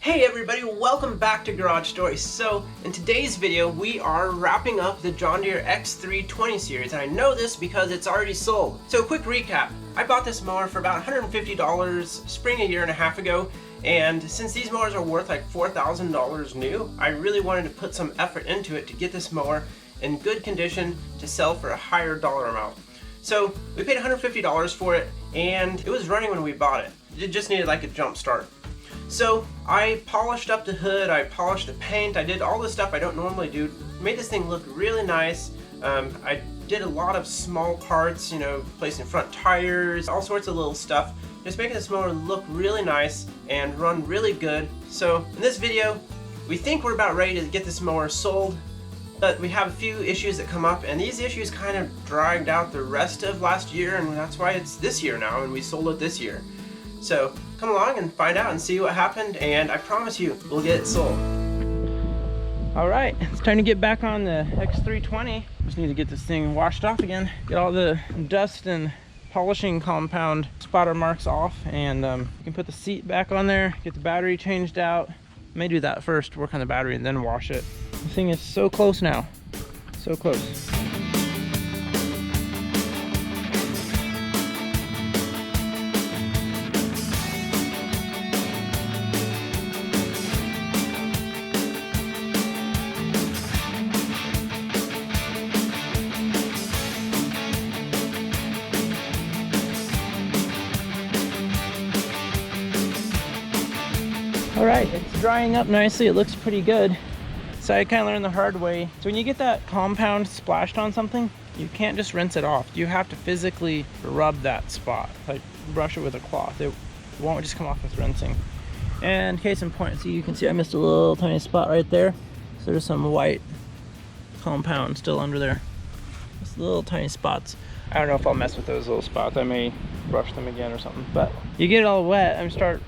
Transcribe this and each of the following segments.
Hey everybody, welcome back to Garage Stories. So in today's video we are wrapping up the John Deere X320 series, and I know this because it's already sold. So quick recap, I bought this mower for about $150 spring a year and a half ago, and since these mowers are worth like $4,000 new, I really wanted to put some effort into it to get this mower in good condition to sell for a higher dollar amount. So we paid $150 for it, and it was running when we bought it. It just needed like a jump start. So I polished up the hood, I polished the paint, I did all the stuff I don't normally do, made this thing look really nice. I did a lot of small parts, you know, placing front tires, all sorts of little stuff, just making this mower look really nice and run really good. So in this video, we think we're about ready to get this mower sold, but we have a few issues that come up, and these issues kind of dragged out the rest of last year, and that's why it's this year now, and we sold it this year. So come along and find out and see what happened, and I promise you, we'll get it sold. Alright, it's time to get back on the X320. Just need to get this thing washed off again. Get all the dust and polishing compound spotter marks off, and you can put the seat back on there, get the battery changed out. I may do that first, work on the battery, and then wash it. The thing is so close now. So close. Alright, it's drying up nicely, it looks pretty good. So I kind of learned the hard way. So when you get that compound splashed on something, you can't just rinse it off. You have to physically rub that spot, like brush it with a cloth. It won't just come off with rinsing. And case in point, so you can see I missed a little tiny spot right there. So there's some white compound still under there. Just little tiny spots. I don't know if I'll mess with those little spots. I may brush them again or something. But you get it all wet and start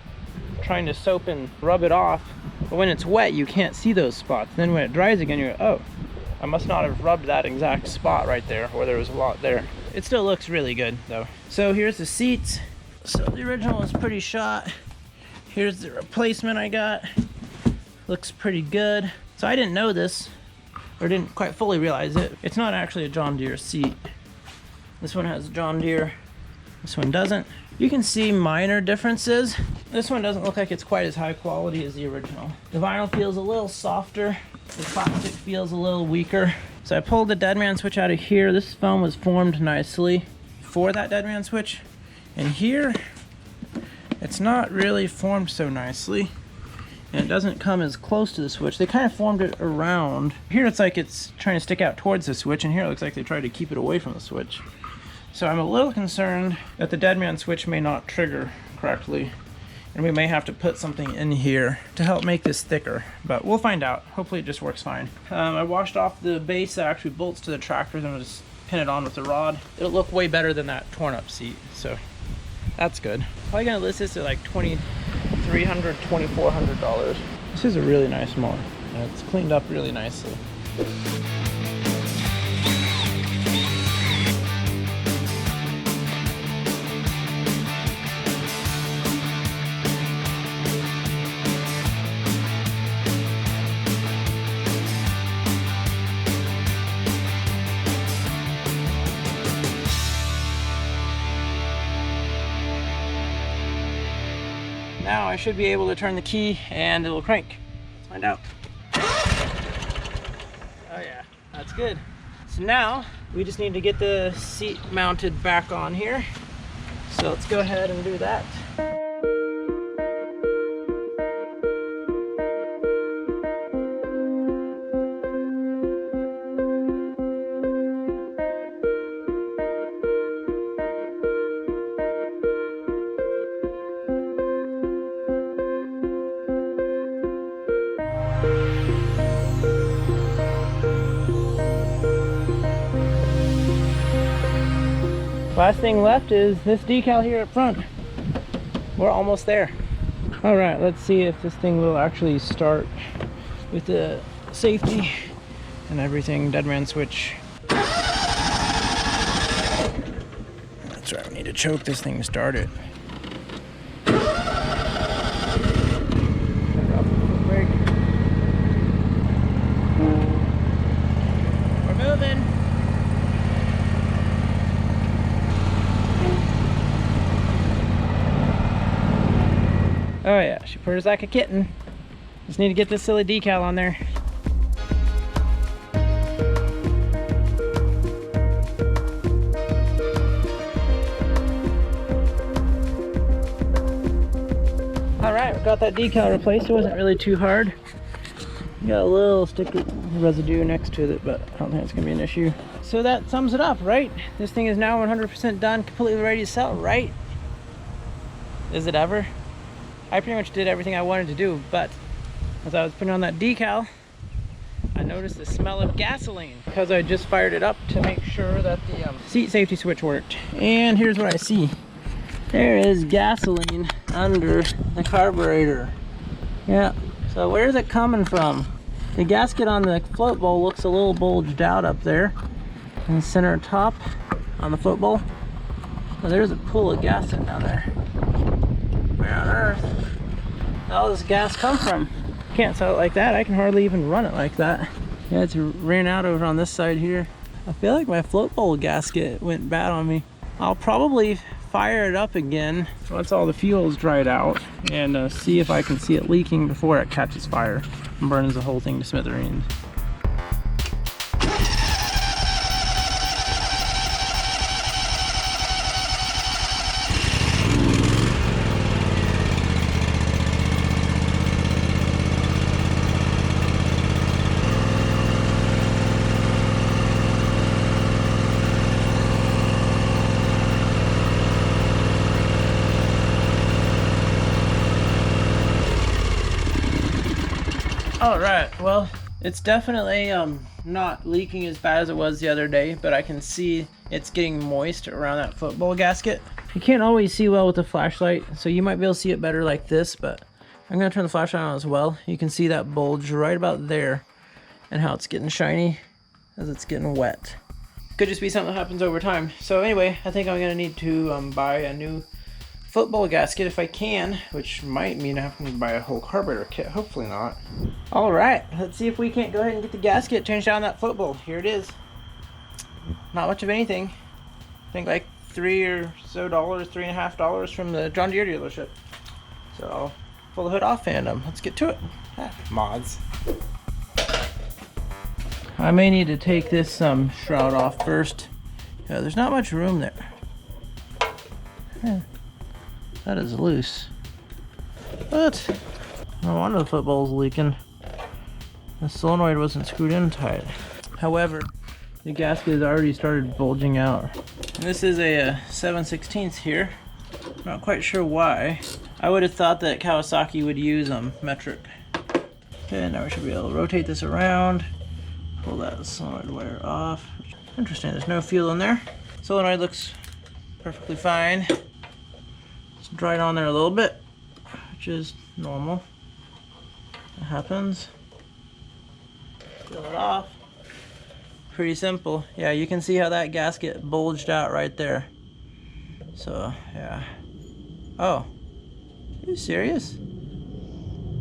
trying to soap and rub it off, but when it's wet you can't see those spots. Then when it dries again, you go, oh, I must not have rubbed that exact spot right there, or there was a lot there. It still looks really good though. So here's the seats. So the original is pretty shot. Here's the replacement I got. Looks pretty good. So I didn't know this, or didn't quite fully realize it. It's not actually a John Deere seat. This one has John Deere, this one doesn't. You can see minor differences. This one doesn't look like it's quite as high quality as the original. The vinyl feels a little softer. The plastic feels a little weaker. So I pulled the deadman switch out of here. This foam was formed nicely for that deadman switch. And here, it's not really formed so nicely. And it doesn't come as close to the switch. They kind of formed it around. Here it's like it's trying to stick out towards the switch, and here it looks like they tried to keep it away from the switch. So I'm a little concerned that the deadman switch may not trigger correctly, and we may have to put something in here to help make this thicker, but we'll find out. Hopefully it just works fine. I washed off the base that actually bolts to the tractor, then I'll just pin it on with the rod. It'll look way better than that torn up seat, so that's good. Probably gonna list this at like $2,300, $2,400. This is a really nice mower, and it's cleaned up really nicely. Now I should be able to turn the key and it'll crank. Let's find out. Oh yeah, that's good. So now we just need to get the seat mounted back on here. So let's go ahead and do that. Last thing left is this decal here up front. We're almost there. All right, let's see if this thing will actually start with the safety and everything. Deadman switch. That's right, we need to choke this thing to start it. She purrs like a kitten. Just need to get this silly decal on there. All right, we got that decal replaced. It wasn't really too hard. Got a little sticker residue next to it, but I don't think it's gonna be an issue. So that sums it up, right? This thing is now 100% done, completely ready to sell, right? Is it ever? I pretty much did everything I wanted to do, but as I was putting on that decal, I noticed the smell of gasoline because I just fired it up to make sure that the seat safety switch worked. And here's what I see. There is gasoline under the carburetor. Yeah, so where's it coming from? The gasket on the float bowl looks a little bulged out up there in the center top on the float bowl. So there's a pool of gas in down there. Where on earth did all this gas come from? Can't sell it like that. I can hardly even run it like that. Yeah, it's ran out over on this side here. I feel like my float bowl gasket went bad on me. I'll probably fire it up again once all the fuel's dried out and see if I can see it leaking before it catches fire and burns the whole thing to smithereens. All right, well, it's definitely not leaking as bad as it was the other day, but I can see it's getting moist around that football gasket. You can't always see well with the flashlight, so you might be able to see it better like this, but I'm gonna turn the flashlight on as well. You can see that bulge right about there and how it's getting shiny as it's getting wet. Could just be something that happens over time. So anyway, I think I'm gonna need to buy a new football gasket if I can, which might mean I have to buy a whole carburetor kit. Hopefully not. All right, let's see if we can't go ahead and get the gasket changed out on that football. Here it is. Not much of anything. I think like $3.50 from the John Deere dealership. So I'll pull the hood off and let's get to it. Mods. I may need to take this shroud off first. Yeah, there's not much room there. That is loose. But no wonder the football's leaking. The solenoid wasn't screwed in tight. However, the gasket has already started bulging out. And this is a 7/16 here. Not quite sure why. I would have thought that Kawasaki would use metric. Okay, now we should be able to rotate this around. Pull that solenoid wire off. Interesting, there's no fuel in there. Solenoid looks perfectly fine. Dried on there a little bit, which is normal. It happens. Peel it off. Pretty simple. Yeah, you can see how that gasket bulged out right there. So, yeah. Oh, are you serious?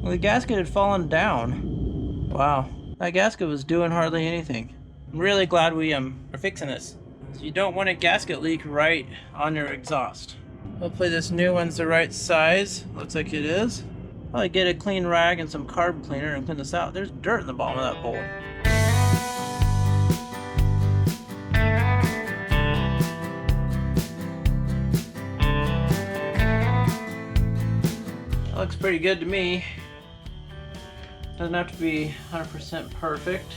Well, the gasket had fallen down. Wow, that gasket was doing hardly anything. I'm really glad we are fixing this. So you don't want a gasket leak right on your exhaust. Hopefully this new one's the right size. Looks like it is. Probably get a clean rag and some carb cleaner and clean this out. There's dirt in the bottom of that bowl. That looks pretty good to me. Doesn't have to be 100% perfect.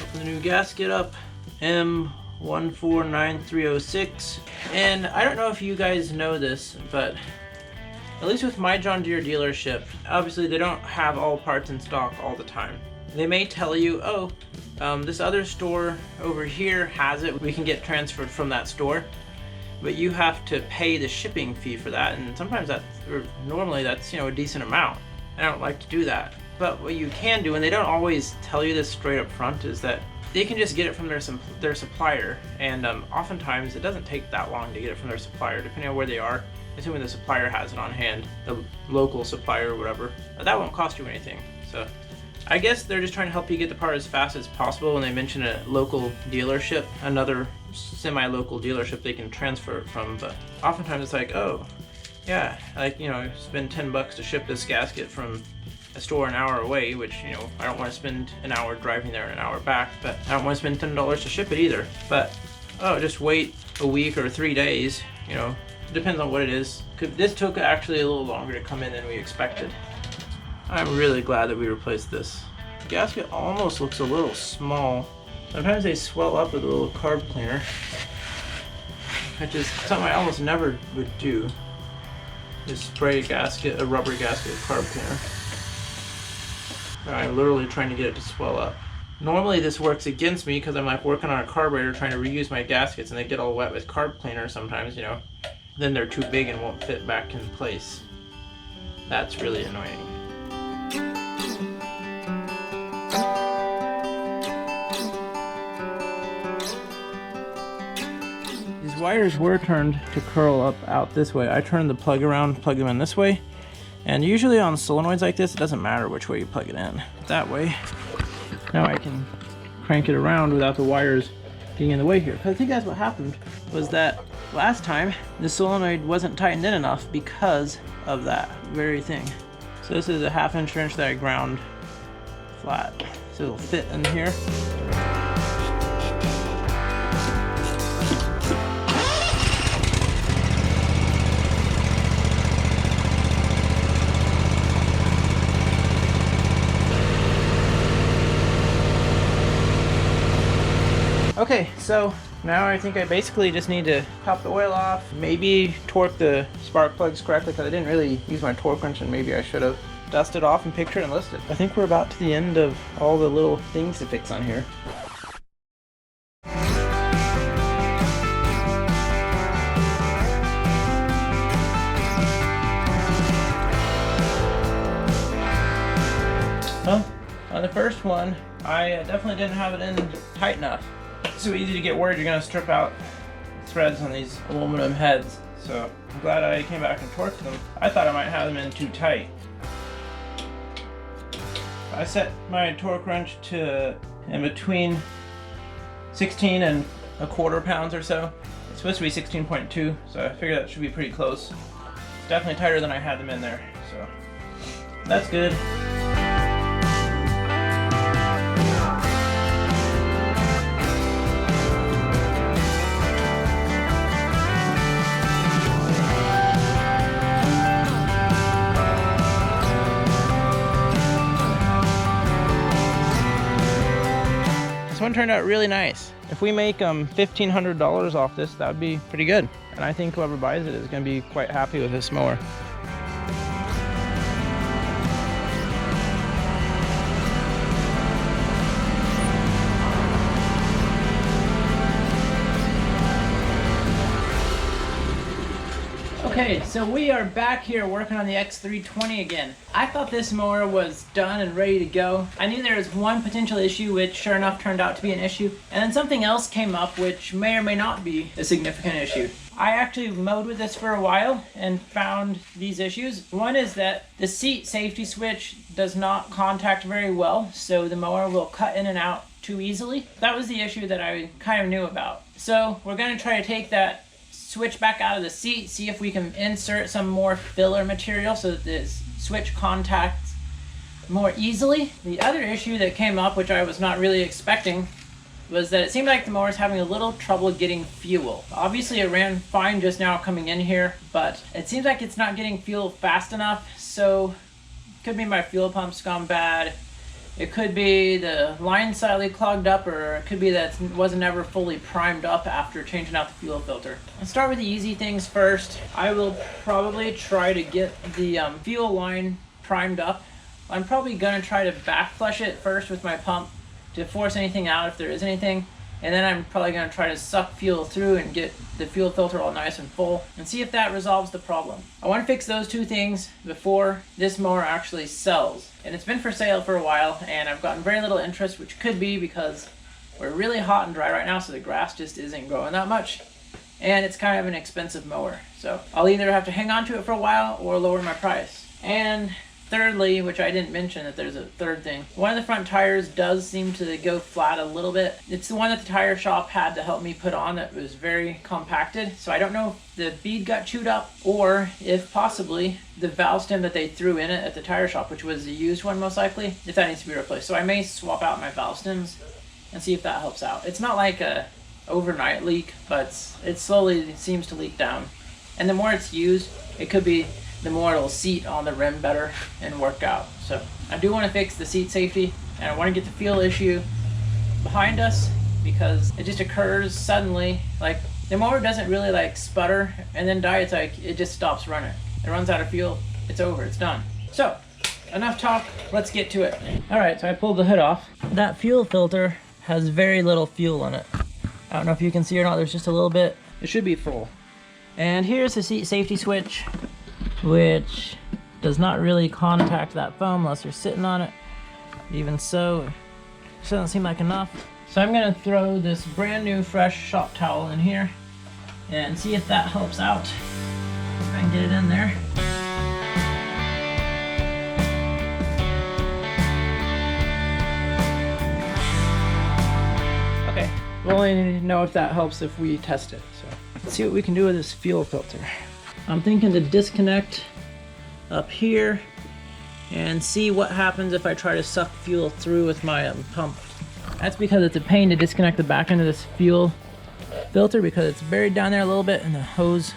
Open the new gasket up. M149306. And I don't know if you guys know this, but at least with my John Deere dealership, obviously they don't have all parts in stock all the time. They may tell you, oh, this other store over here has it, we can get transferred from that store, but you have to pay the shipping fee for that, and sometimes normally that's, you know, a decent amount. I don't like to do that. But what you can do, and they don't always tell you this straight up front, is that they can just get it from their supplier, and oftentimes it doesn't take that long to get it from their supplier, depending on where they are. Assuming the supplier has it on hand, the local supplier or whatever, that won't cost you anything. So I guess they're just trying to help you get the part as fast as possible. When they mention a local dealership, another semi-local dealership they can transfer it from, but oftentimes it's like, oh, Yeah, like, you know, spend $10 to ship this gasket from a store an hour away, which, you know, I don't want to spend an hour driving there and an hour back, but I don't want to spend $10 to ship it either. But, oh, just wait a week or 3 days, you know, depends on what it is. This took actually a little longer to come in than we expected. I'm really glad that we replaced this. The gasket almost looks a little small. Sometimes they swell up with a little carb cleaner, which is something I almost never would do. Just spray a rubber gasket with carb cleaner. I'm literally trying to get it to swell up. Normally this works against me because I'm like working on a carburetor trying to reuse my gaskets and they get all wet with carb cleaner sometimes, you know. Then they're too big and won't fit back in place. That's really annoying. These wires were turned to curl up out this way. I turned the plug around, plug them in this way. And usually on solenoids like this, it doesn't matter which way you plug it in. That way, now I can crank it around without the wires getting in the way here. Because I think that's what happened, was that last time the solenoid wasn't tightened in enough because of that very thing. So this is a 1/2 inch that I ground flat, so it'll fit in here. Okay, so now I think I basically just need to top the oil off, maybe torque the spark plugs correctly because I didn't really use my torque wrench and maybe I should have. Dust it off and picture it and list it. I think we're about to the end of all the little things to fix on here. Well, on the first one, I definitely didn't have it in tight enough. It's so easy to get worried you're going to strip out threads on these aluminum heads. So I'm glad I came back and torqued them. I thought I might have them in too tight. I set my torque wrench to in between 16 and 1/4 pounds or so. It's supposed to be 16.2, so I figured that should be pretty close. It's definitely tighter than I had them in there, so that's good. This one turned out really nice. If we make $1,500 off this, that would be pretty good. And I think whoever buys it is going to be quite happy with this mower. Okay, so we are back here working on the X320 again. I thought this mower was done and ready to go. I knew there was one potential issue, which sure enough turned out to be an issue. And then something else came up, which may or may not be a significant issue. I actually mowed with this for a while and found these issues. One is that the seat safety switch does not contact very well, so the mower will cut in and out too easily. That was the issue that I kind of knew about. So we're going to try to take that switch back out of the seat, see if we can insert some more filler material so that this switch contacts more easily. The other issue that came up, which I was not really expecting, was that it seemed like the mower is having a little trouble getting fuel. Obviously it ran fine just now coming in here, but it seems like it's not getting fuel fast enough, so it could be my fuel pump's gone bad. It could be the line slightly clogged up, or it could be that it wasn't ever fully primed up after changing out the fuel filter. Let's start with the easy things first. I will probably try to get the fuel line primed up. I'm probably gonna try to back flush it first with my pump to force anything out if there is anything. And then I'm probably gonna try to suck fuel through and get the fuel filter all nice and full and see if that resolves the problem. I wanna fix those two things before this mower actually sells. And it's been for sale for a while and I've gotten very little interest, which could be because we're really hot and dry right now, so the grass just isn't growing that much. And it's kind of an expensive mower. So I'll either have to hang on to it for a while or lower my price. And Thirdly, which I didn't mention that there's a third thing, one of the front tires does seem to go flat a little bit. It's the one that the tire shop had to help me put on that was very compacted. So I don't know if the bead got chewed up or if possibly the valve stem that they threw in it at the tire shop, which was the used one most likely, if that needs to be replaced. So I may swap out my valve stems and see if that helps out. It's not like a overnight leak, but it slowly seems to leak down. And the more it's used, it could be the more it'll seat on the rim better and work out. So I do want to fix the seat safety, and I want to get the fuel issue behind us because it just occurs suddenly. Like the mower doesn't really like sputter and then die. It's like it just stops running. It runs out of fuel. It's over. It's done. So enough talk. Let's get to it. All right. So I pulled the hood off. That fuel filter has very little fuel in it. I don't know if you can see or not. There's just a little bit. It should be full. And here's the seat safety switch, which does not really contact that foam unless you're sitting on it. Even so, it doesn't seem like enough. So I'm gonna throw this brand new fresh shop towel in here and see if that helps out. If I can get it in there. Okay, we'll only know if that helps if we test it. So let's see what we can do with this fuel filter. I'm thinking to disconnect up here and see what happens if I try to suck fuel through with my pump. That's because it's a pain to disconnect the back end of this fuel filter because it's buried down there a little bit and the hose,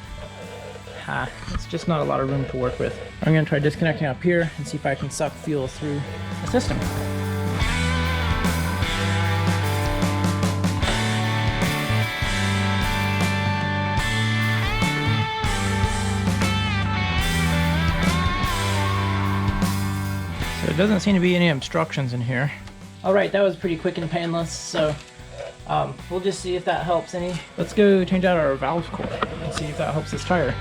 it's just not a lot of room to work with. I'm gonna try disconnecting up here and see if I can suck fuel through the system. There doesn't seem to be any obstructions in here. All right, that was pretty quick and painless, so we'll just see if that helps any. Let's go change out our valve core and see if that helps this tire.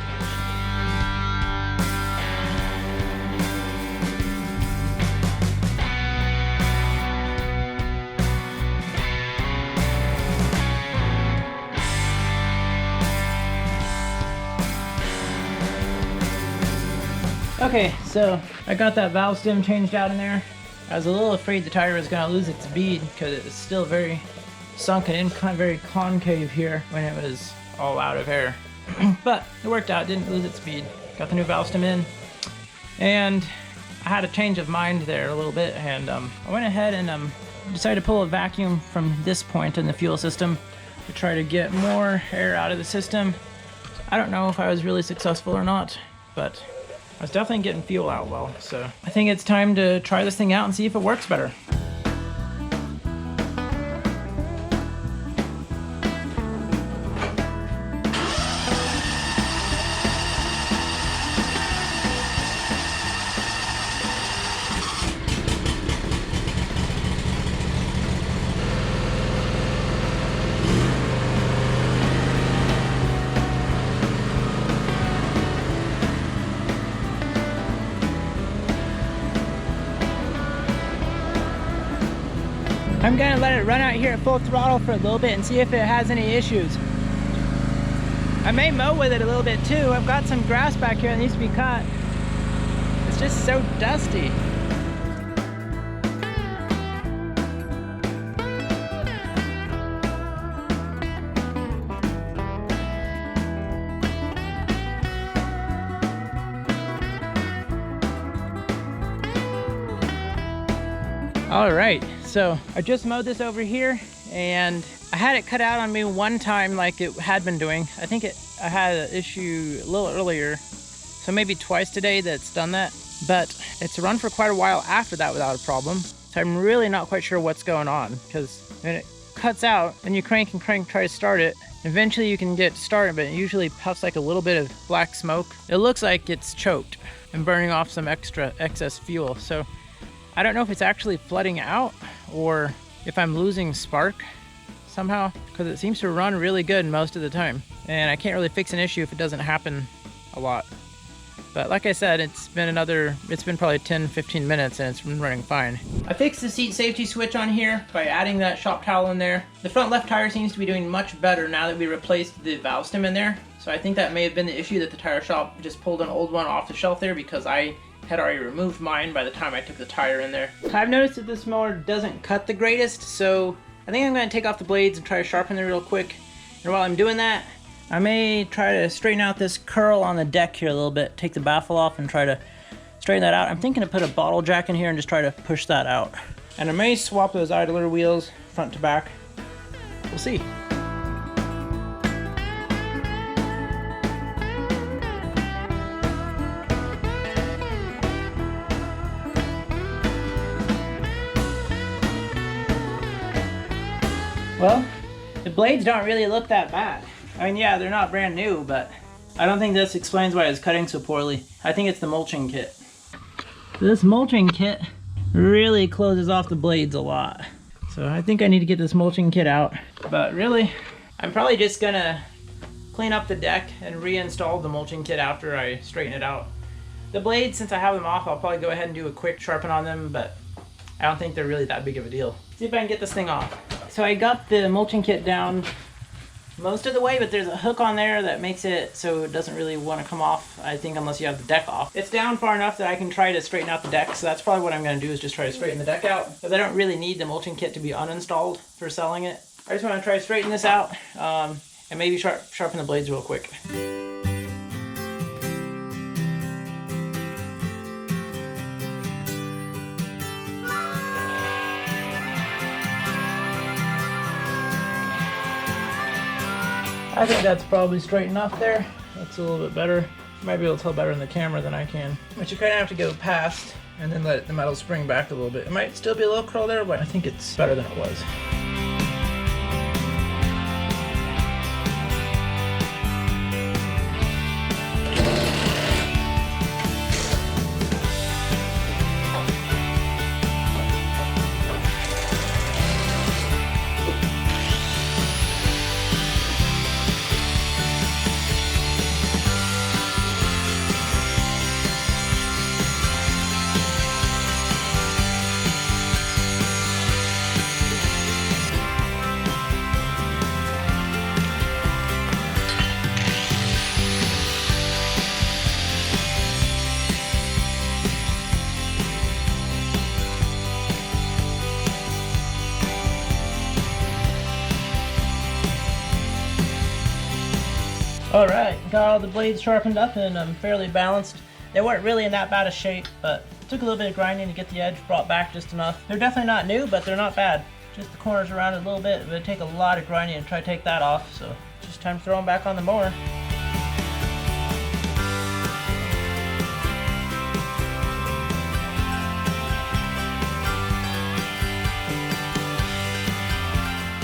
Okay, so I got that valve stem changed out in there. I was a little afraid the tire was going to lose its bead because it was still very sunken in, very concave here when it was all out of air. But it worked out, didn't lose its bead. Got the new valve stem in, and I had a change of mind there a little bit, and I went ahead and decided to pull a vacuum from this point in the fuel system to try to get more air out of the system. I don't know if I was really successful or not, but I was definitely getting fuel out well, so I think it's time to try this thing out and see if it works better. I'm gonna let it run out here at full throttle for a little bit and see if it has any issues. I may mow with it a little bit too. I've got some grass back here that needs to be cut. It's just so dusty. All right, so I just mowed this over here and I had it cut out on me one time like it had been doing. I think I had an issue a little earlier, so maybe twice today that's done that, but it's run for quite a while after that without a problem. So I'm really not quite sure what's going on, because when it cuts out and you crank and crank, try to start it, eventually you can get started, but it usually puffs like a little bit of black smoke. It looks like it's choked and burning off some excess fuel. So I don't know if it's actually flooding out or if I'm losing spark somehow, because it seems to run really good most of the time. And I can't really fix an issue if it doesn't happen a lot. But like I said, it's been probably 10-15 minutes and it's been running fine. I fixed the seat safety switch on here by adding that shop towel in there. The front left tire seems to be doing much better now that we replaced the valve stem in there. So I think that may have been the issue, that the tire shop just pulled an old one off the shelf there, because I had already removed mine by the time I took the tire in there. I've noticed that this mower doesn't cut the greatest, so I think I'm going to take off the blades and try to sharpen them real quick. And while I'm doing that, I may try to straighten out this curl on the deck here a little bit, take the baffle off and try to straighten that out. I'm thinking to put a bottle jack in here and just try to push that out. And I may swap those idler wheels front to back. We'll see. Well, the blades don't really look that bad. I mean, yeah, they're not brand new, but I don't think this explains why it's cutting so poorly. I think it's the mulching kit. This mulching kit really closes off the blades a lot. So I think I need to get this mulching kit out. But really, I'm probably just gonna clean up the deck and reinstall the mulching kit after I straighten it out. The blades, since I have them off, I'll probably go ahead and do a quick sharpen on them, but I don't think they're really that big of a deal. See if I can get this thing off. So I got the mulching kit down most of the way, but there's a hook on there that makes it so it doesn't really want to come off, I think, unless you have the deck off. It's down far enough that I can try to straighten out the deck, so that's probably what I'm going to do, is just try to straighten the deck out. But I don't really need the mulching kit to be uninstalled for selling it. I just want to try to straighten this out and maybe sharpen the blades real quick. I think that's probably straight enough there. That's a little bit better. You might be able to tell better in the camera than I can. But you kind of have to go past and then let the metal spring back a little bit. It might still be a little curl there, but I think it's better than it was. Alright, got all the blades sharpened up and I'm fairly balanced. They weren't really in that bad a shape, but it took a little bit of grinding to get the edge brought back just enough. They're definitely not new, but they're not bad. Just the corners around it a little bit. It would take a lot of grinding to try to take that off, so just time to throw them back on the mower.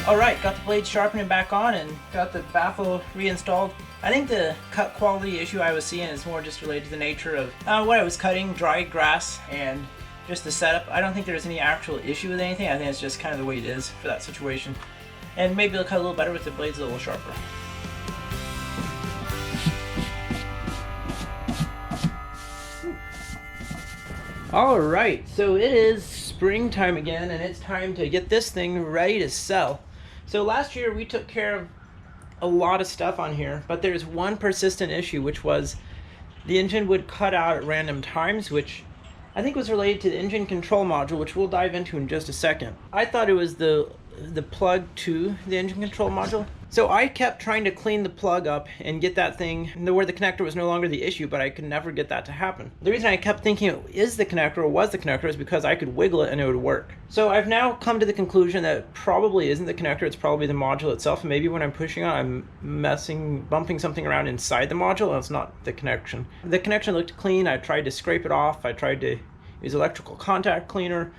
Alright, got the blades sharpening back on and got the baffle reinstalled. I think the cut quality issue I was seeing is more just related to the nature of what I was cutting, dry grass, and just the setup. I don't think there's any actual issue with anything. I think it's just kind of the way it is for that situation. And maybe it'll cut a little better with the blades a little sharper. Alright, so it is springtime again and it's time to get this thing ready to sell. So last year we took care of a lot of stuff on here, but there's one persistent issue, which was the engine would cut out at random times, which I think was related to the engine control module, which we'll dive into in just a second. I thought it was the plug to the engine control module. So I kept trying to clean the plug up and get that thing where the connector was no longer the issue, but I could never get that to happen. The reason I kept thinking it is the connector or was the connector is because I could wiggle it and it would work. So I've now come to the conclusion that it probably isn't the connector, it's probably the module itself. And maybe when I'm pushing on, I'm bumping something around inside the module and it's not the connection. The connection looked clean. I tried to scrape it off. I tried to use electrical contact cleaner,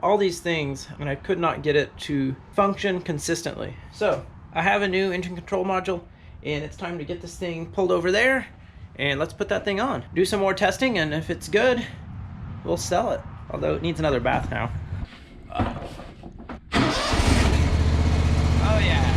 all these things, and I could not get it to function consistently. So I have a new engine control module and it's time to get this thing pulled over there and let's put that thing on. Do some more testing, and if it's good, we'll sell it. Although it needs another bath now. Oh yeah.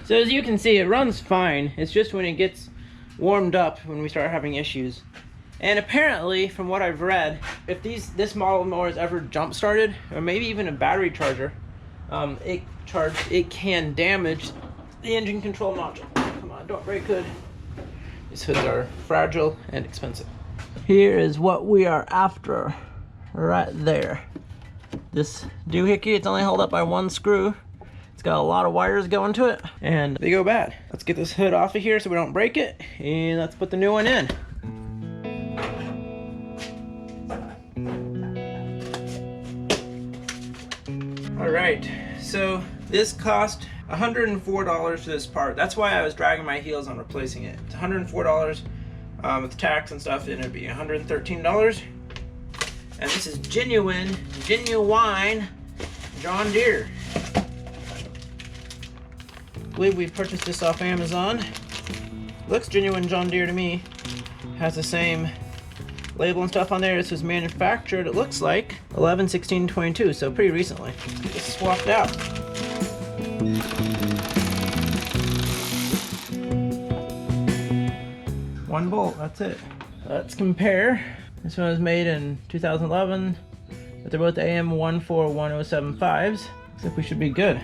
So as you can see, it runs fine. It's just when it gets warmed up when we start having issues. And apparently, from what I've read, if this model of mower is ever jump started, or maybe even a battery charger, it can damage the engine control module. Come on, don't break hood. These hoods are fragile and expensive. Here is what we are after, right there. This doohickey, it's only held up by one screw. It's got a lot of wires going to it, and they go bad. Let's get this hood off of here so we don't break it, and let's put the new one in. All right, so this cost $104 for this part. That's why I was dragging my heels on replacing it. It's $104 with tax and stuff, and it'd be $113. And this is genuine John Deere. I believe we purchased this off Amazon. Looks genuine John Deere to me. Has the same label and stuff on there. This was manufactured, it looks like, 11/16/22, so pretty recently. Let's get this swapped out. One bolt, that's it. Let's compare. This one was made in 2011, but they're both AM14107.5s. Looks like we should be good.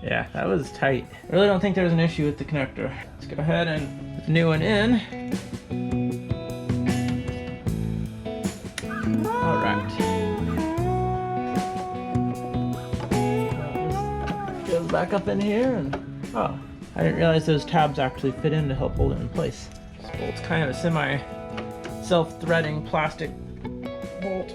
Yeah, that was tight. I really don't think there's an issue with the connector. Let's go ahead and put the new one in. All right. Goes back up in here, and oh, I didn't realize those tabs actually fit in to help hold it in place. This bolt's kind of a semi self-threading plastic bolt.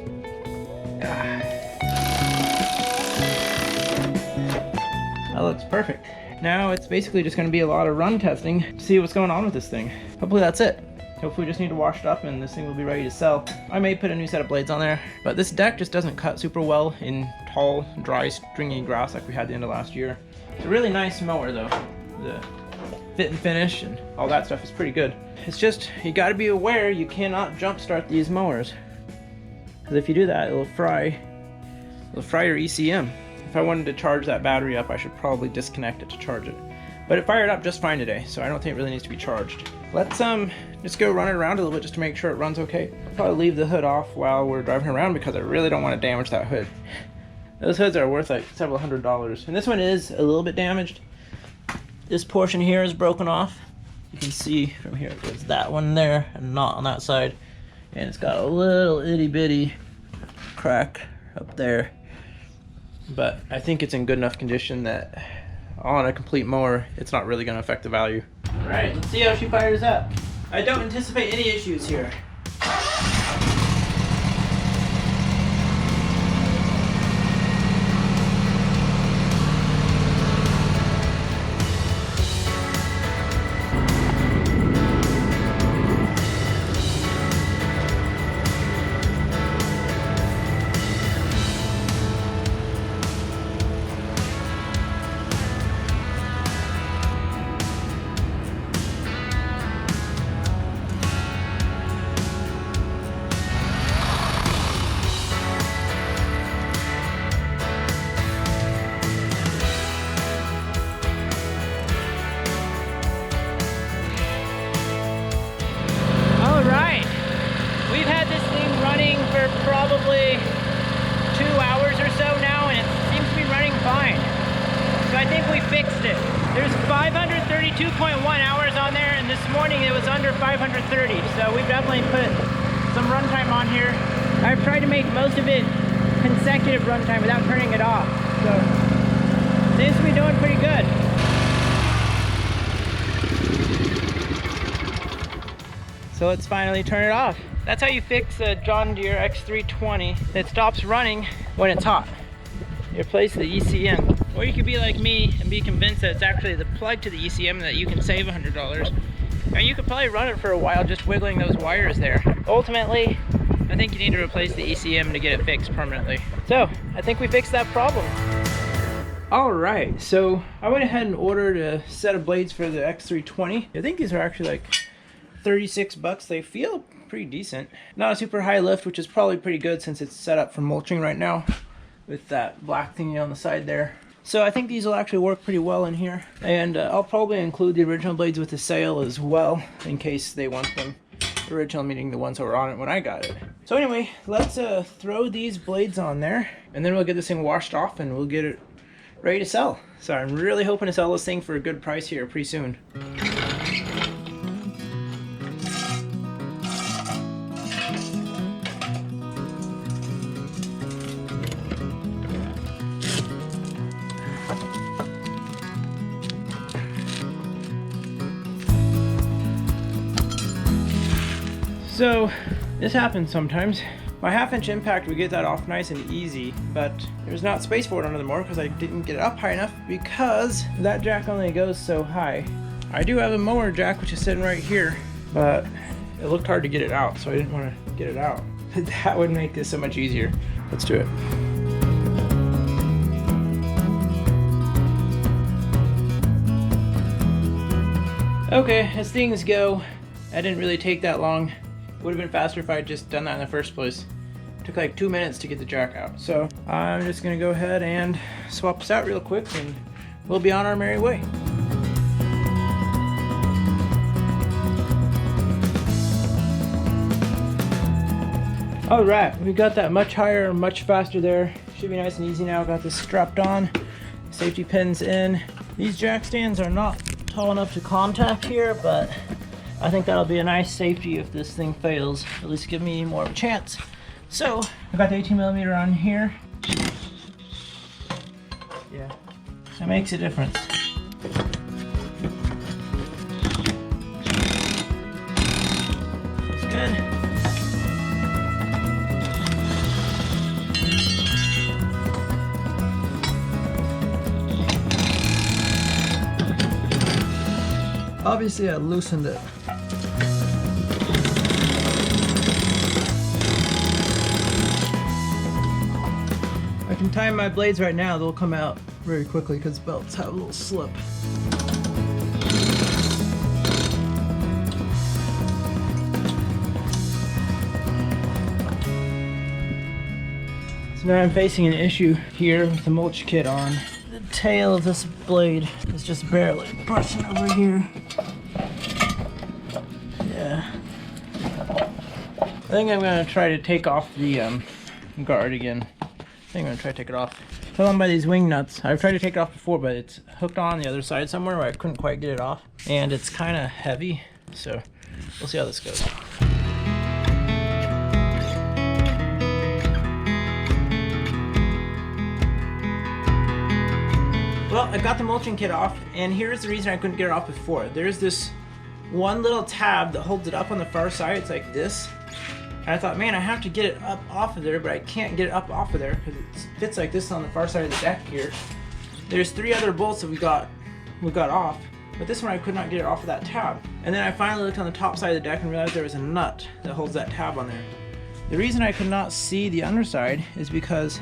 That looks perfect. Now it's basically just going to be a lot of run testing to see what's going on with this thing. Hopefully that's it. Hopefully we just need to wash it up and this thing will be ready to sell. I may put a new set of blades on there, but this deck just doesn't cut super well in tall, dry, stringy grass like we had the end of last year. It's a really nice mower though. The fit and finish and all that stuff is pretty good. It's just, you gotta be aware you cannot jump start these mowers. Because if you do that, it'll fry your ECM. If I wanted to charge that battery up, I should probably disconnect it to charge it. But it fired up just fine today, so I don't think it really needs to be charged. Let's just go run it around a little bit just to make sure it runs okay. I'll probably leave the hood off while we're driving around because I really don't want to damage that hood. Those hoods are worth like several $100s. And this one is a little bit damaged. This portion here is broken off. You can see from here, there's that one there and not on that side. And it's got a little itty bitty crack up there. But I think it's in good enough condition that on a complete mower, it's not really going to affect the value. All right, let's see how she fires up. I don't anticipate any issues here. Probably 2 hours or so now, and it seems to be running fine. So I think we fixed it. There's 532.1 hours on there, and this morning it was under 530. So we've definitely put some runtime on here. I've tried to make most of it consecutive runtime without turning it off. So it seems to be doing pretty good. So let's finally turn it off. That's how you fix a John Deere X320 that stops running when it's hot. You replace the ECM. Or you could be like me and be convinced that it's actually the plug to the ECM that you can save $100. And you could probably run it for a while just wiggling those wires there. Ultimately, I think you need to replace the ECM to get it fixed permanently. So, I think we fixed that problem. Alright, so I went ahead and ordered a set of blades for the X320. I think these are actually like 36 bucks. They feel pretty decent. Not a super high lift, which is probably pretty good since it's set up for mulching right now with that black thingy on the side there. So I think these will actually work pretty well in here. And I'll probably include the original blades with the sail as well, in case they want them. Original meaning the ones that were on it when I got it. So anyway, let's throw these blades on there, and then we'll get this thing washed off and we'll get it ready to sell. So I'm really hoping to sell this thing for a good price here pretty soon. So this happens sometimes. My 1/2 inch impact would get that off nice and easy, but there's not space for it under the mower because I didn't get it up high enough because that jack only goes so high. I do have a mower jack which is sitting right here, but it looked hard to get it out, so I didn't want to get it out. That would make this so much easier. Let's do it. Okay, as things go, that didn't really take that long. Would have been faster if I had just done that in the first place. It took like 2 minutes to get the jack out. So I'm just gonna go ahead and swap this out real quick and we'll be on our merry way. All right, we got that much higher, much faster there. Should be nice and easy now. Got this strapped on, safety pins in. These jack stands are not tall enough to contact here, but I think that'll be a nice safety if this thing fails. At least give me more of a chance. So I got the 18mm on here. Yeah, that makes a difference. It's good. Obviously I loosened it. I can time my blades right now, they'll come out very quickly because belts have a little slip. So now I'm facing an issue here with the mulch kit on. The tail of this blade is just barely brushing over here. Yeah. I think I'm gonna try to take off the guard again. I think I'm gonna try to take it off. Held on by these wing nuts. I've tried to take it off before, but it's hooked on the other side somewhere where I couldn't quite get it off. And it's kind of heavy, so we'll see how this goes. Well, I got the mulching kit off, and here's the reason I couldn't get it off before. There's this one little tab that holds it up on the far side. It's like this. And I thought, man, I have to get it up off of there, but I can't get it up off of there because it fits like this on the far side of the deck here. There's 3 other bolts that we got off, but this one I could not get it off of that tab. And then I finally looked on the top side of the deck and realized there was a nut that holds that tab on there. The reason I could not see the underside is because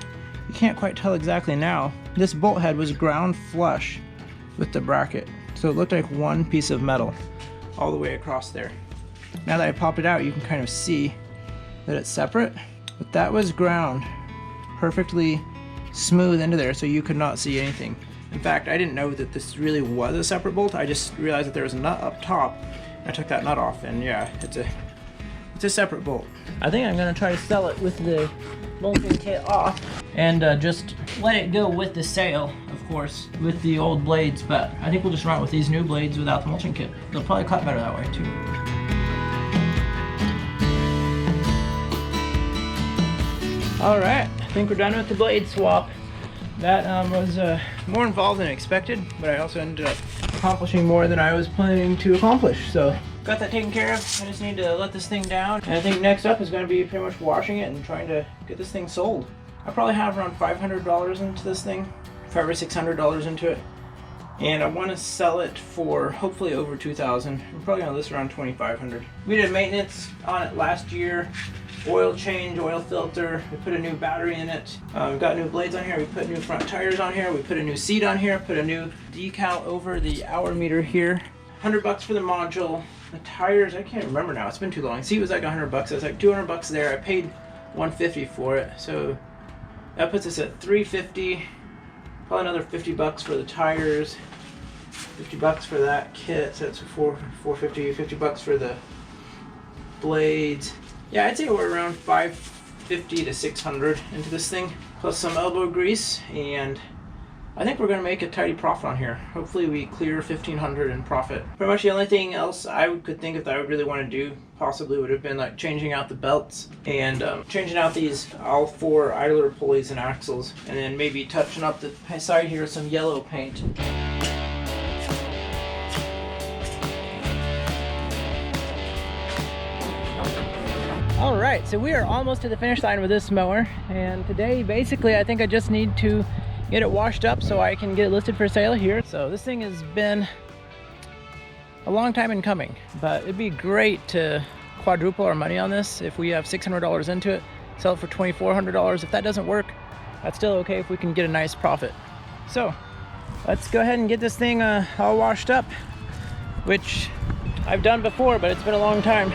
you can't quite tell exactly now. This bolt head was ground flush with the bracket, so it looked like one piece of metal all the way across there. Now that I popped it out, you can kind of see that it's separate, but that was ground perfectly smooth into there, so you could not see anything. In fact, I didn't know that this really was a separate bolt. I just realized that there was a nut up top. I took that nut off, and yeah, it's a separate bolt. I think I'm gonna try to sell it with the mulching kit off and just let it go with the sail, of course, with the old blades, but I think we'll just run it with these new blades without the mulching kit. They'll probably cut better that way too. Alright, I think we're done with the blade swap. That was more involved than expected, but I also ended up accomplishing more than I was planning to accomplish. So got that taken care of. I just need to let this thing down. And I think next up is going to be pretty much washing it and trying to get this thing sold. I probably have around $500 into this thing, $500 or $600 into it. And I want to sell it for hopefully over $2,000. I'm probably going to list around $2,500. We did maintenance on it last year. Oil change, oil filter, we put a new battery in it. We've got new blades on here, we put new front tires on here, we put a new seat on here, put a new decal over the hour meter here. $100 for the module. The tires, I can't remember now, it's been too long. Seat was like $100, it was like $200 there. I paid $150 for it, so that puts us at $350 Probably another 50 bucks for the tires, 50 bucks for that kit, so that's $450, 50 bucks for the blades. Yeah, I'd say we're around $550 to $600 into this thing, plus some elbow grease, and I think we're going to make a tidy profit on here. Hopefully we clear $1,500 in profit. Pretty much the only thing else I could think of that I would really want to do possibly would have been like changing out the belts and changing out these all 4 idler pulleys and axles, and then maybe touching up the side here with some yellow paint. All right, so we are almost to the finish line with this mower, and today basically I think I just need to get it washed up so I can get it listed for sale here. So this thing has been a long time in coming, but it'd be great to quadruple our money on this. If we have $600 into it, sell it for $2,400. If that doesn't work, that's still okay if we can get a nice profit. So let's go ahead and get this thing all washed up, which I've done before, but it's been a long time.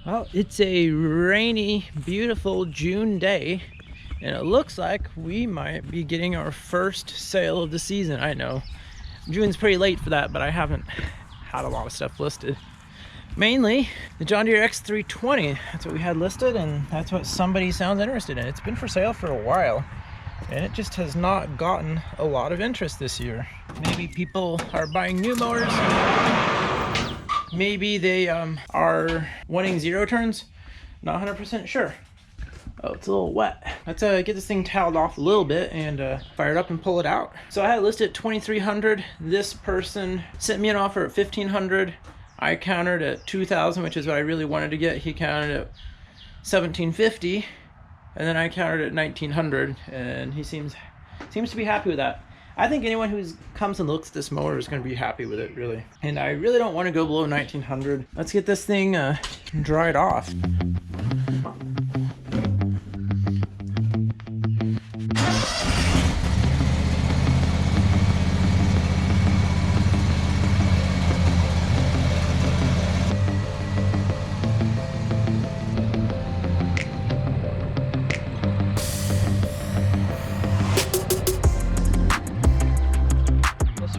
Well, it's a rainy, beautiful June day, and it looks like we might be getting our first sale of the season. I know, June's pretty late for that, but I haven't had a lot of stuff listed. Mainly the John Deere X320, that's what we had listed, and that's what somebody sounds interested in. It's been for sale for a while, and it just has not gotten a lot of interest this year. Maybe people are buying new mowers. Maybe they are wanting 0 turns. Not 100% sure. Oh, it's a little wet. Let's get this thing toweled off a little bit and fire it up and pull it out. So I had it listed at $2,300. This person sent me an offer at $1,500. I countered at $2,000, which is what I really wanted to get. He countered at $1,750, and then I countered at $1,900, and he seems to be happy with that. I think anyone who comes and looks at this mower is going to be happy with it, really. And I really don't want to go below $1,900. Let's get this thing dried off.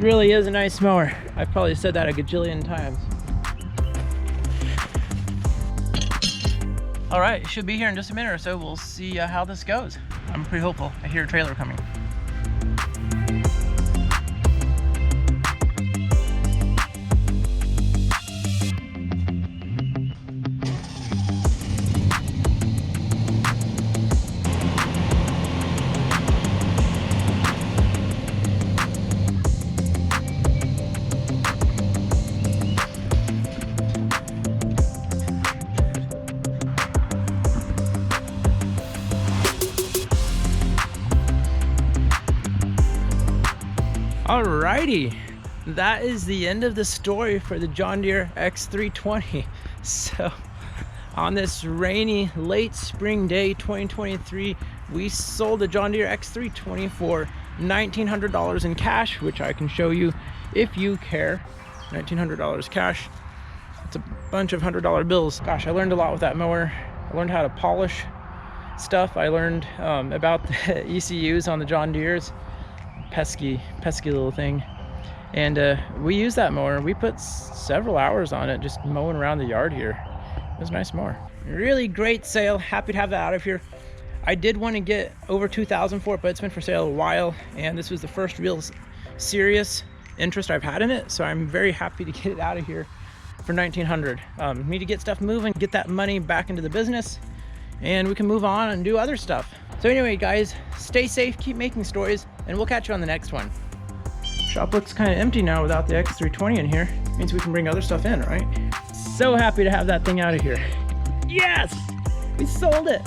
Really is a nice mower. I've probably said that a gajillion times. All right, should be here in just a minute or so. We'll see how this goes. I'm pretty hopeful. I hear a trailer coming. Alrighty, that is the end of the story for the John Deere X320. So on this rainy late spring day 2023, we sold the John Deere X320 for $1,900 in cash, which I can show you if you care. $1,900 cash. It's a bunch of $100 bills. Gosh, I learned a lot with that mower. I learned how to polish stuff. I learned about the ECUs on the John Deeres. Pesky little thing. And we use that mower. We put several hours on it just mowing around the yard here. It was a nice mower. Really great sale. Happy to have that out of here. I did want to get over 2,000 for it, but it's been for sale a while, and this was the first real serious interest I've had in it, so I'm very happy to get it out of here for 1,900. Need to get stuff moving, get that money back into the business, and we can move on and do other stuff. So anyway, guys, stay safe, keep making stories, and we'll catch you on the next one. Shop looks kind of empty now without the X320 in here. Means we can bring other stuff in, right? So happy to have that thing out of here. Yes! We sold it!